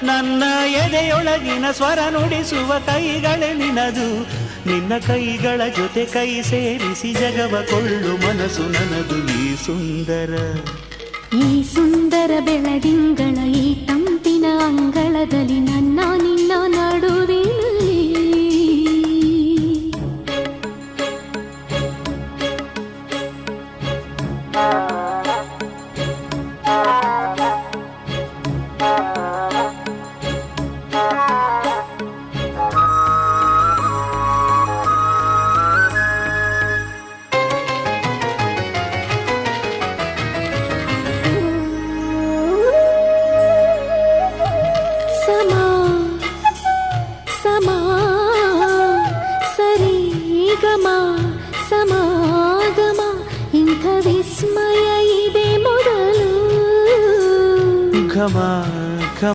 ನನ್ನ ಎದೆಯೊಳಗಿನ ಸ್ವರ ನುಡಿಸುವ ಕೈಗಳೇ ನಿನದು. ನಿನ್ನ ಕೈಗಳ ಜೊತೆ ಕೈ ಸೇರಿಸಿ ಜಗವ ಕೊಳ್ಳು ಮನಸ್ಸು ನನ್ನದು. ಈ ಸುಂದರ ಬೆಳದಿಂಗಳ ಈ ತಂಪಿನ ಅಂಗಳದಲ್ಲಿ ನನ್ನ ನಿನ್ನ ನಡುವಿನಲ್ಲಿ ಸಮಾಗಮ ಇಂಥ ವಿಸ್ಮಯ ಇದೆ ಮೊದಲು. ಘಮ